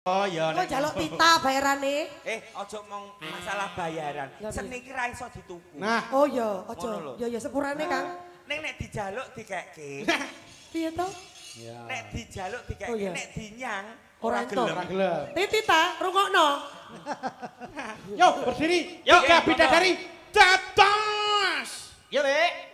Oh iya. Kok njaluk tita bayarane? Ojo mong masalah bayaran. Seni ki ra iso dituku. Nah, oh iya, ojo. Ya sepurane, Kang. Nek dijaluk dikekke. Piye to? Nek dijaluk dikekke, nek dinyang ora gelem. Tita, rungokno. Yo berdiri. Yo tiga bidadari dados. Yo, Lek.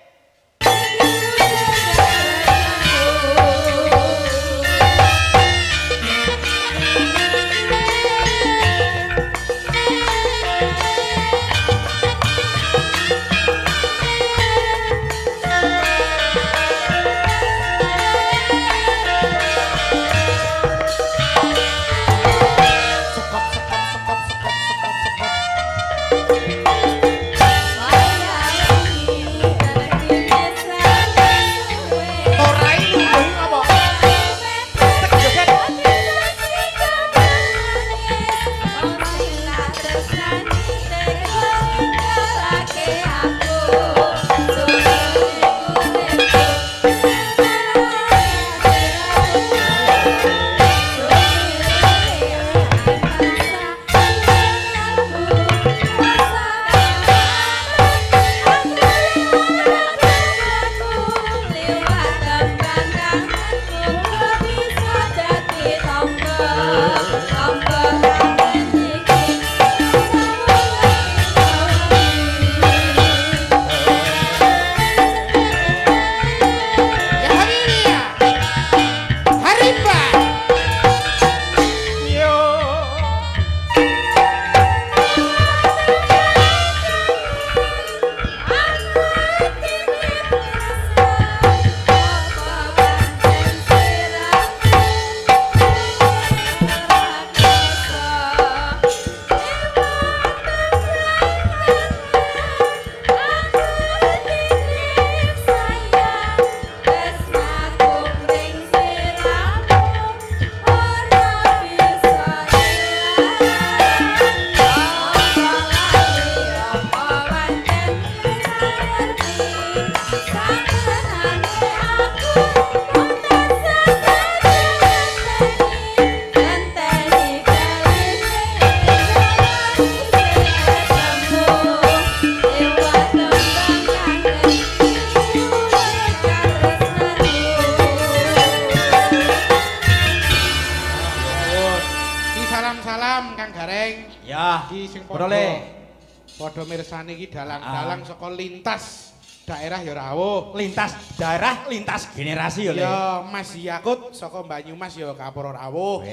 Padha mirsani iki dalang-dalang saka lintas daerah ya rawuh. Lintas daerah, lintas generasi ya, Le. Ya Mas Yakut saka Banyumas ya kapura rawuh.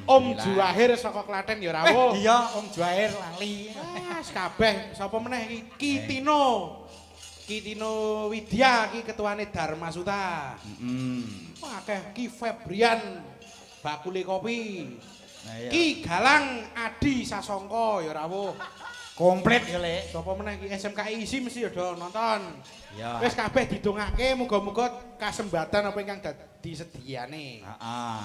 Om Juwahir saka Klaten ya rawuh. Iya, Om Juwahir lali. Wes kabeh sapa meneh iki? Kitino. Kitino Widya iki ketuane Dharma Suta. Akeh Ki Febrian bakule kopi. Ki Galang Adi Sasongko ya rawuh. Komplit ya, Lek. Sapa meneh iki SMKI isi mesti ya do nonton. Ya. Wis kabeh didongake muga-muga kasembatan apa ingkang dadi sediane. Heeh.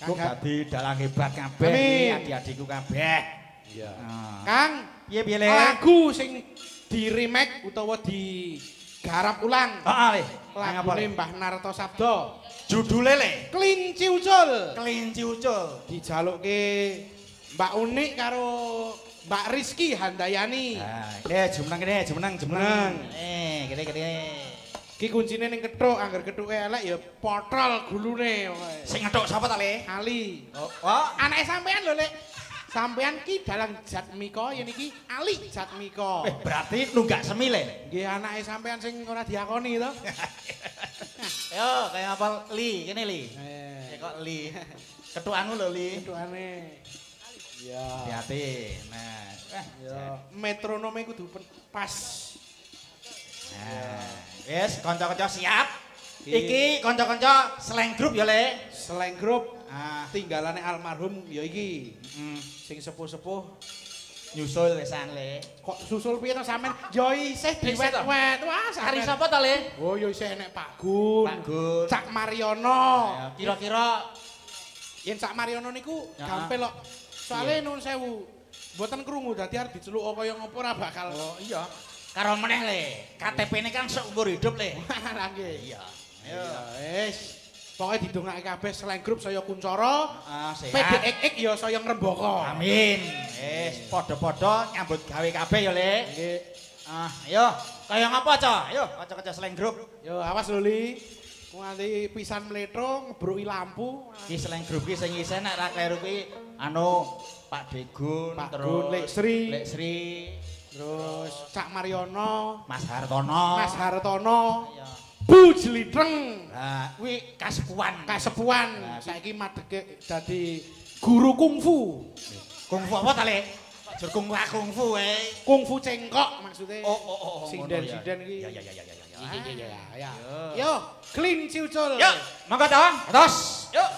Kang dadi dalang hebat kabeh adik-adikku kabeh. Iya. Kang, piye Le? Lagu sing di remake utawa di garap ulang. Heeh, Le. Lagune Mbah Narto Sabdo. Judule Le, Kelinci Ucul. Kelinci Ucul. Dijalukke Mbak Unik karo Mbak Rizky Handayani. Jumeneng. Kene. Ki kuncine ning kethuk, angger kethuke elek ya potrol gulune. Sing ngethuk sapa ta, Le? Ali. Oh, anake sampean lho, Lek. Sampean ki dalang Jatmiko, yen iki Ali Jatmiko. Berarti nunggak semi, Le. Nggih, anake sampean sing ora diakoni to. Yo, kaya apa Li, kene Li. Kok Li. Kethukanmu lho, Li. Kethukane. Ya. Hati-hati. Nah, metronome kudu pas. Nah, wis kanca-kanca siap. Iki kanca-kanca Slang Group ya, Le. Slang Group. Tinggalane almarhum ya iki. Sing sepuh-sepuh nyusul wesan, Le. Kok susul piye to sampean? Ya isih diwet-wet. Wah, hari sapa to, Le? Oh, ya isih enek Pak Gun. Pak Gun. Cak Mariono. Kira-kira yen Cak Mariono niku gampil kok. Soale nuwun sewu, mboten krungu dadi arep diceluk kaya ngopo ora bakal. Oh iya. Karo meneh Le, KTP-ne kan sok umur hidup Le. Lah nggih. Iya. Ayo wis. Pokoke didongake kabeh selain grup saya Kuncara. Sehat. PDXX ya saya Ngrembaka. Amin. Padha-padha nyambut gawe kabeh ya, Le. Nggih. Ayo, kaya ngapa, Cok? Ayo, kanca-kanca selain grup. Yo awas lho Li. Ku nganti pisan mletho ngebruki lampu. Ki selain grup ki sing isen nek ra kleru kuwi anu Pak Degun, Pak terus Gun, Lek Sri. Lek Sri, Terus Cak Mariono, Mas Hartono. Mas Hartono, Iya. Bu Jlitheng. Nah, kuwi kasepuan. Kasepuan saiki madheke dadi guru kungfu. Kungfu apa ta, Le? Jur kungfu Kungfu cengkok maksudnya. Oh. Sinden-sinden iki. Ya. Ya. Yo, clean ciucul. Yuk, monggo ta. Atos. Yuk.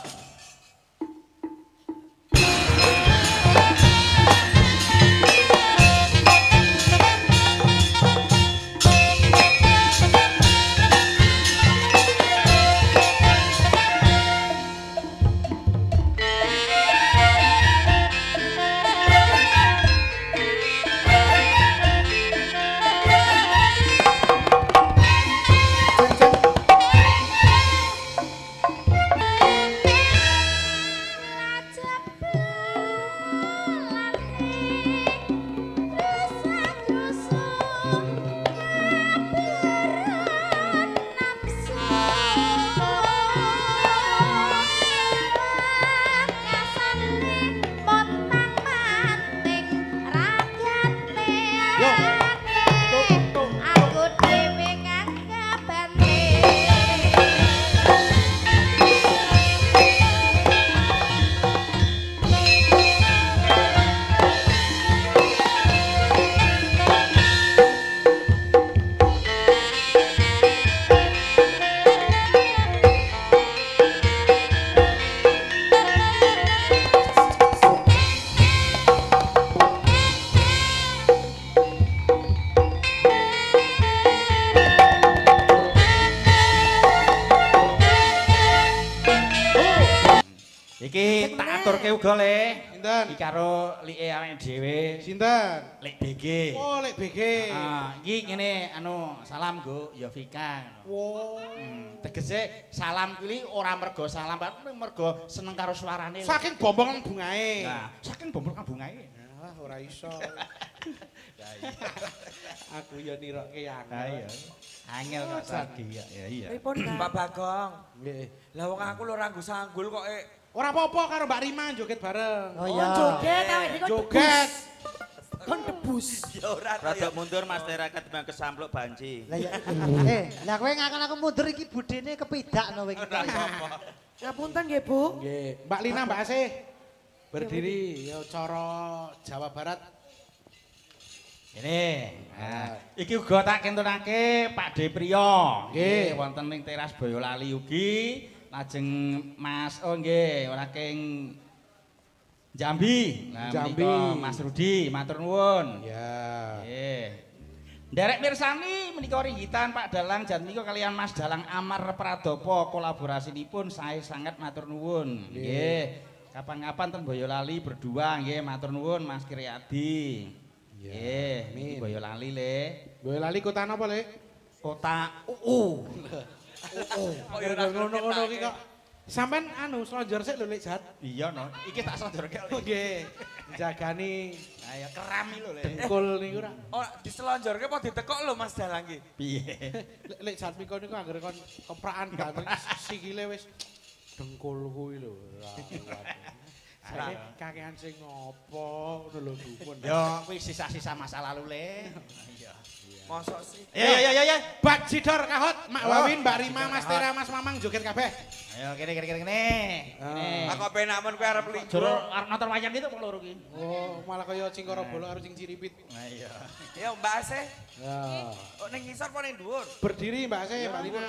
Iki tak aturke uga, Le. Sinten? Iki karo like awake dhewe. Sinten? Lek BG. Oh, Lek BG. Iki ngene anu salam Go Yovika. Wow. Tegese salam kuwi ora mergo salam, mergo seneng karo suarane. Saking bombongan bungae. Nah, saking bombongan bungae. Ah, ora iso. Aku ya nirokke Ha iya. Angel kok tadi ya. Iya. Pripun, Kang? Pak Bagong. Nggih. Lah wong aku lho ora nggo sanggul kok Ora apa-apa karo Mbak Rima joget bareng. Oh, joget awake iki kok Joget. kon debus. ya ora Rada mundur Mas Terakat bang kesampluk banci. Lah ya. Lah kowe ngakon aku mundur iki budene kepidak no kowe iki. Ngapunten nggih, Bu. Nggih, Mbak Lina, Mbak Asih. Berdiri ya cara Jawa Barat. Ini. Nah, iki uga tak kentunake Pak De Priyo. Nggih, wonten ning teras Boyolali ugi. Lajeng Mas nggih, ora king Jambi. Nah, Jambi. menika Mas Rudi, matur nuwun. Ya. Nggih. Nderek mirsani menika ringgitan Pak Dalang jan menika kalian Mas Dalang Amar Pradopo kolaborasinipun sae sangat matur nuwun. Nggih. Kapan-kapan ten Boyolali berdua nggih matur nuwun Mas Kiryadi. Nggih, niki Boyolali Le. Boyolali kota napa, Le? Kota UU. Ngono-ngono iki kok. Sampean anu slonjor sik lho Lek Jat. Iya no, iki tak slonjorke. Nggih. Jagani Ayo keram iki lho Le. dengkul niku ora. Oh, diselonjorke apa ditekok lho Mas Dalang iki? Piye? Lek Jat miko niku anggere kon keprakan ganteng sikile wis dengkul kuwi lho. Saiki kakean sing ngopo ngono lho dukun. Yo kuwi sisa-sisa masa lalu Le. Iya. Mosok sih. Ya. Bak Jidor Kahot, Mak Wawin, Mbak Rima, Mas Tera, Mas Mamang joget kabeh. Ayo kene. Kene. Aku penak men kowe arep Jero libur. arep nonton wayang itu kok loro ki. Oh, malah kaya Cingkara Bolo karo Cing Ciripit. Nah iya. Ya Mbak Asih. Ya. Kok ning ngisor apa ning dhuwur? Berdiri Mbak Asih, Mbak Lina.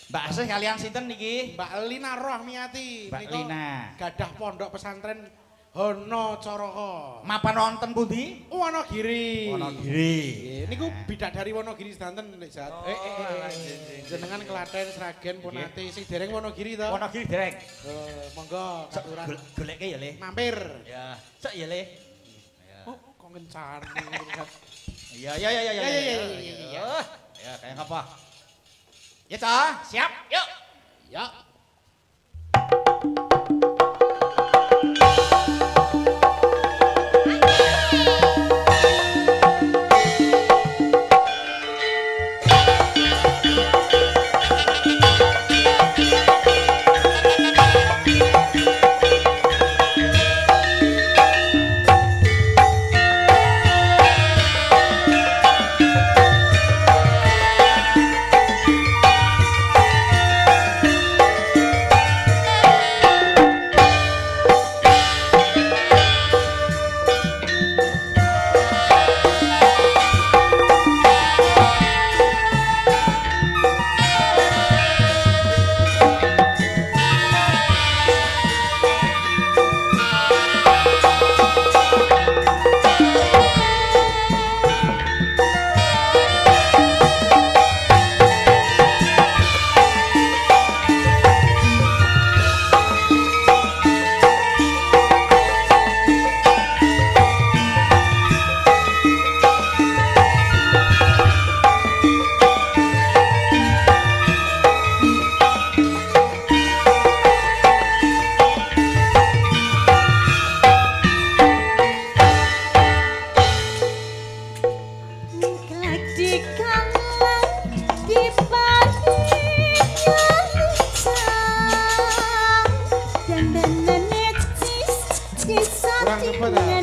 Mbak Asih kalian sinten niki? Mbak Lina Rohmiati. Mbak Nika Lina. Gadah pondok pesantren Hono Coroko. Mapan wonten pundi? Wonogiri. Wonogiri. Nggih, niku bidadari Wonogiri sedanten Lek Jat. Jenengan Klaten, Sragen, Ponate, sing dereng Wonogiri to. Wonogiri dereng. Monggo katuran. Goleke ya Le. Mampir. Ya, sek ya Le. Oh, kok ngencani. Iya. Ya. Ya, kayak apa? Ya, Cah, siap. Yuk. Ya. Kurang cepet ya.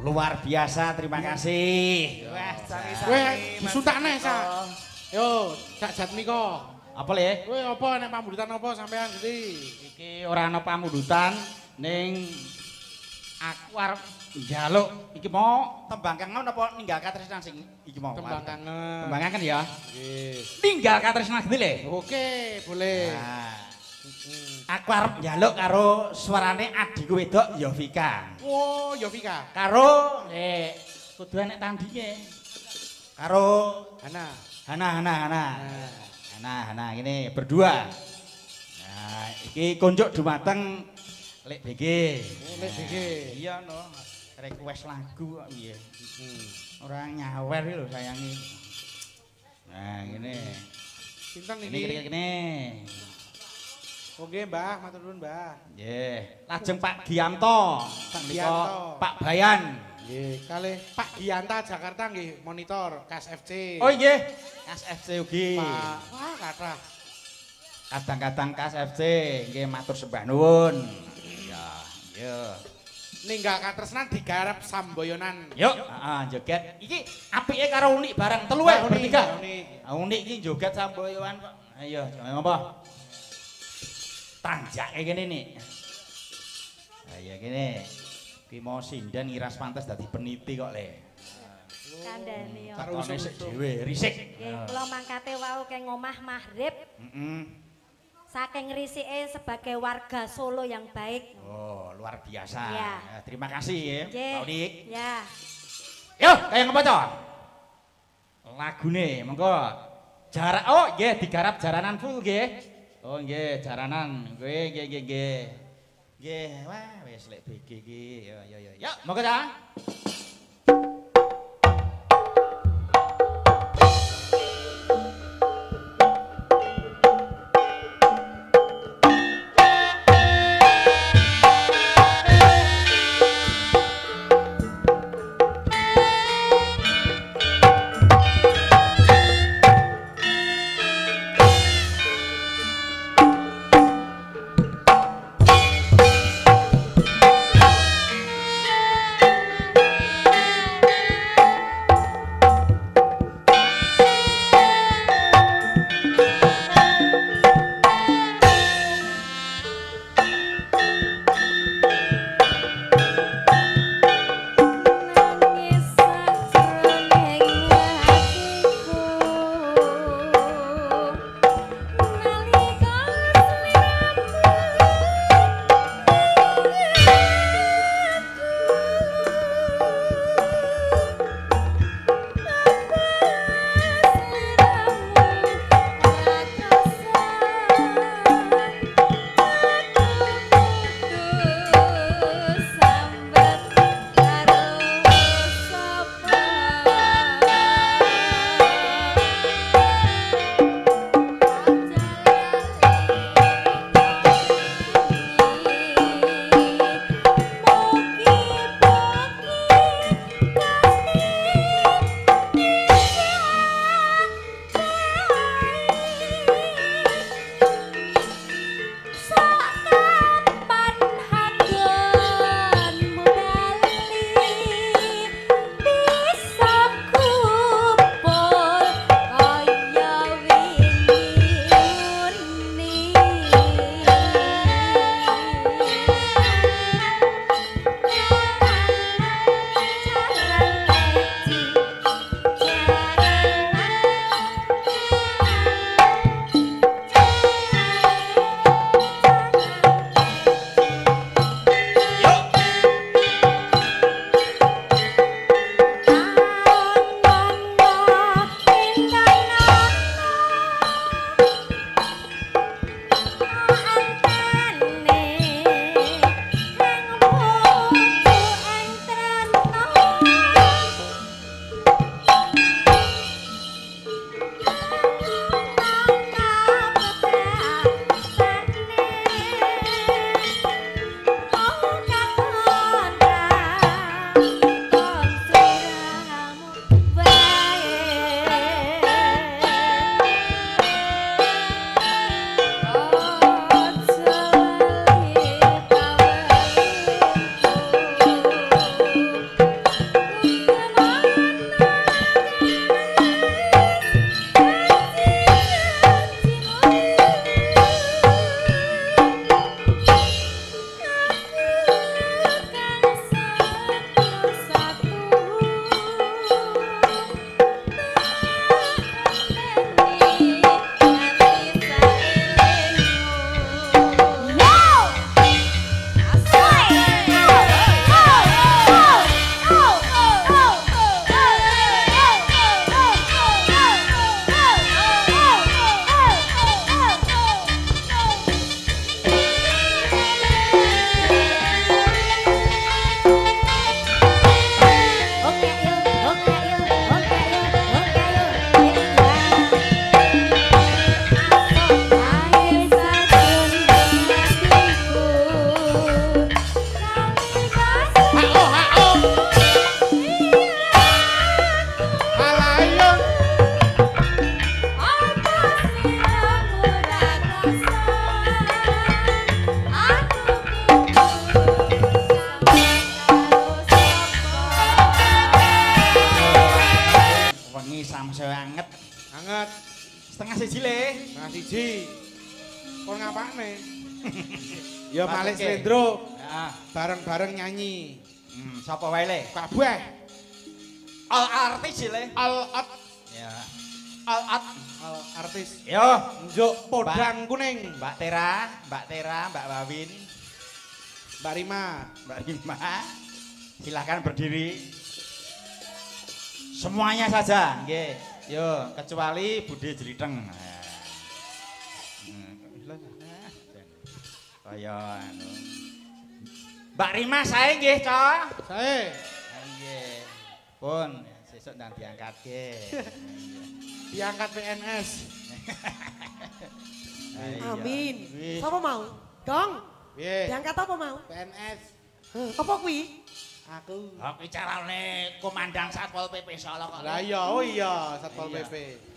Luar biasa, terima kasih. Wah, Kowe disuntakne sa. Yo, sak Jatmiko. Apa le? Kowe apa nek pambudutan apa sampean Gusti? Iki ora ana pamundutan ning aku arep njaluk iki mau tembang kangen apa ninggal katresnan sing iki mau. Tembang kangen. Tembang kangen ya. Nggih. Ninggal katresnan gede le. Oke, boleh. Nah, aku arep njaluk karo suarane adikku wedok Yovika. Oh, Yovika. Karo kudu enek tandinge. Karo Hana. Hana ini berdua. Nah, iki kunjuk dumateng Lek BG. Oh, Lek BG. Iya no, request lagu kok piye. Ora nyawer lho sayangi. Nah, ngene. Sinten Ini iki? kene. Oke, Mbah, matur nuwun, Mbah. Nggih, lajeng Pak Gianto. Gianto. Pak Bayan. Nggih, kalih Pak Gianta Jakarta nggih monitor KAS FC. Oh nggih, KAS FC ugi. Pak, wah kathah. Kadang-kadang KAS FC nggih matur sembah nuwun. Iya, iya. Ninggal katresnan digarap samboyonan. Yuk, heeh joget. Iki apike karo Unik bareng telu wae bertiga. Unik iki joget samboyonan kok. Ayo, jangan apa? Tanjake kene nih. Ayo kene. Ki mau sinden ngiras pantes dadi peniti kok le. Kandhane ya. Karo Katone usuk-usuk. sik dhewe, risik. Nggih, kula mangkate wau keng omah maghrib. Heeh. saking risike sebagai warga Solo yang baik. Oh, luar biasa. Iya. Ya, terima kasih ya, Nggih. Pak Dik. Ya. Yo, kayak ngapa to? Lagune, monggo. Jarak, oh nggih digarap jaranan full nggih. Oh nggih, jaranan. Nggih. Nggih, wah wis lek BG iki. Yo. Yo, monggo ta. Setengah siji le. Setengah siji. Kon ngapane? Ya Malik Slendro. Heeh. Bareng-bareng nyanyi. Sapa wae le? Kabeh. Al artis le. Al-at. Ya. Al-at. Al artis. Yo, Njuk podang kuning. Mbak Tera, Mbak Wawin, Mbak Rima. Mbak Rima. Silahkan berdiri. Semuanya saja, nggih. Yo, kecuali Bude Jeliteng. Kaya anu. Mbak Rima sae nggih, Cok. Sae. Nggih. Pun sesuk ndang diangkatke. Diangkat PNS. Amin. Wih. Sapa mau? Gong. Piye? Diangkat apa mau? PNS. Apa kuwi? Aku. Kok bicarane Komandan Satpol PP Solo kok. Lah iya, oh iya, Satpol Iya. PP.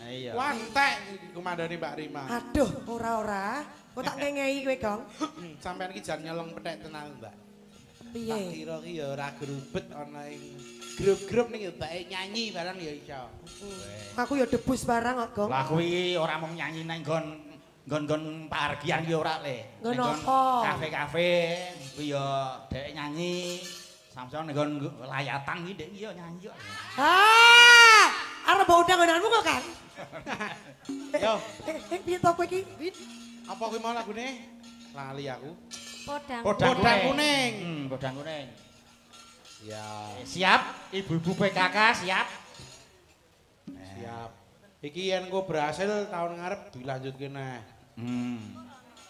Iya. Wantek komandane Mbak Rima. Aduh, ora. Kok tak ngengei kowe, Gong? Sampeyan iki jan nyolong pethek tenan, Mbak. Tak Piye? kira ki ya ora grubet ana ing grup-grup ning mbake nyanyi barang ya iso. Aku ya debus barang kok, Gong. Lah kuwi ora mung nyanyi nang nggon parkiran ki ora le. Nggon Ning apa? Kafe-kafe kuwi ya dhek nyanyi. Sampeyan nggon layatan iki dhek ya nyanyi kok. Arep mbok undang-undanganmu kok, Kang? Yo, Piye to kowe iki? Wit. apa kuwi mau lagune? Lali aku. Podang. Podang kuning. Podang kuning. Ya, Siap, ibu-ibu PKK siap. siap. Iki yen engko berhasil tahun ngarep dilanjutke neh.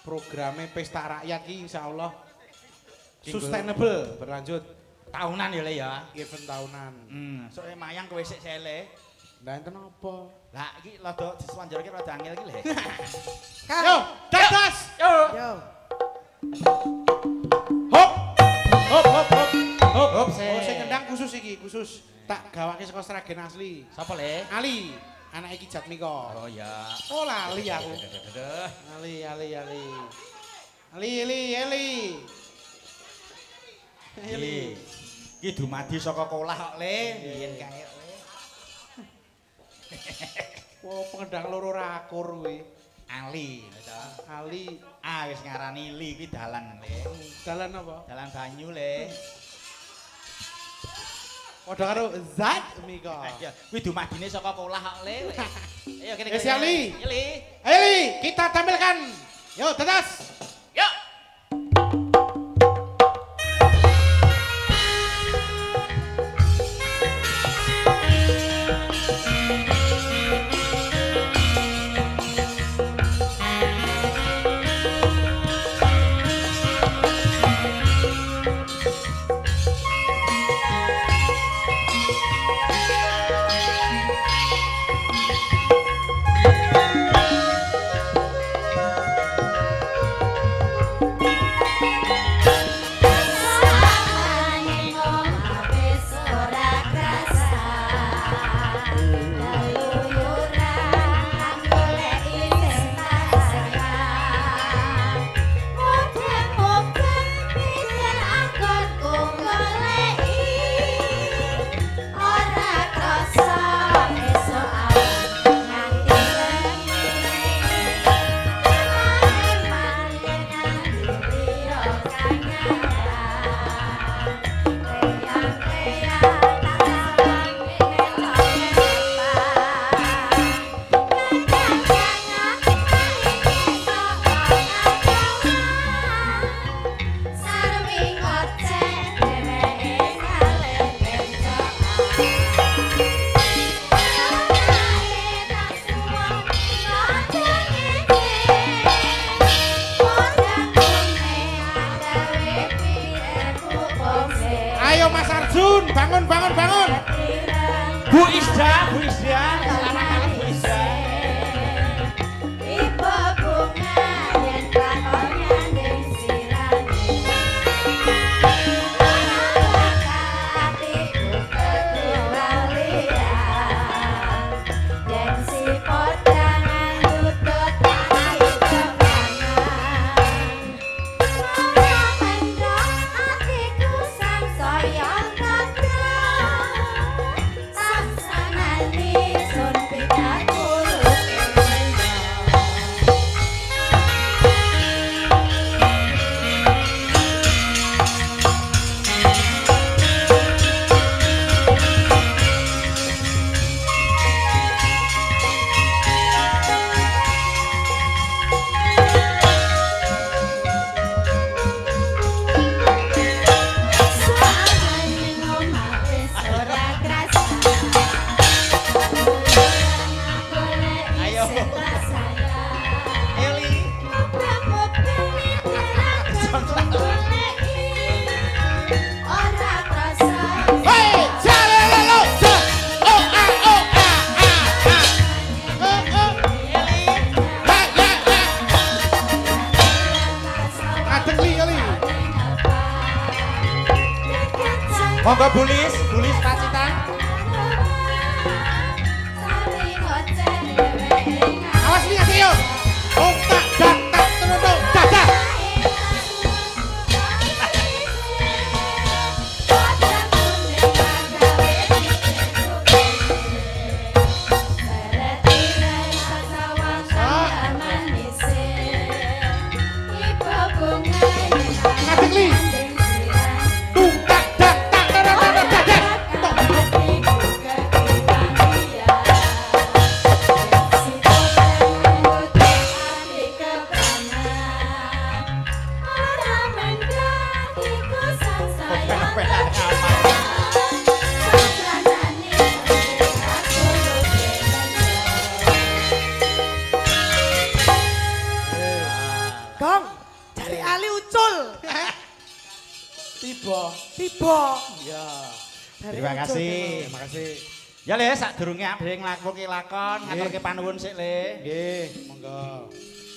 Programe Pesta Rakyat ki insyaallah sustainable berlanjut Tahunan ya le ya. event tahunan. Soke mayang kowe sik sele. Lah enten apa? Lah iki rada diswanjurke rada angel iki le. Kang. Yo, dadas. Yo. Yo. Hop. Hop hop hop. Hop. Hop, Oh, sing ngendang khusus iki, khusus. Tak gawake saka Sragen asli. Sapa le? Ali, anak iki Jatmiko. Oh ya. Oh, lali aku. Duh. Ali. Ali. Iki dumadi saka kolah kok le. Biyen kae le. Wah, pengendang loro rakur kuwi. Ali, Ali, wis ngarani Li kuwi dalan le. dalan apa? Dalan banyu le. Padha karo Zat Miko. Ya, kuwi dumadine saka kolah kok le. Ayo kene. Wis, Ali. Ali. Ali, kita tampilkan. Yo, dadas. Yuk. Ayo Mas Arjun, bangun. Bu Isda, selamat malam Bu Isda. Ibu bunga yang lakonnya ning sirane. Hatiku ketualian. Yen si podangan tutut hati kemangan. Ora mendok hatiku sangsaya kadang. Sang sanani sun Angli kali. Monggo bulis Pacitan. Awas lihat yo. Oh tak dak tak terus dadah. Ngadekli. Tung tak dak tak terus dadah. Gong, cari Ali ucul. Tiba. Ya. Dari Terima ucul, kasih. Terima kasih. Ya Le, sadurunge abdi nglakuke lakon, ngaturke panuwun sik Le. Nggih, monggo.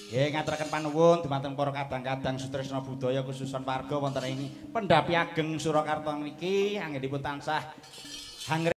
Nggih, ngaturaken panuwun dumateng para kadang-kadang sutresna budaya khususan warga wonten ing Pendhapi Ageng Surakarta niki anggenipun tansah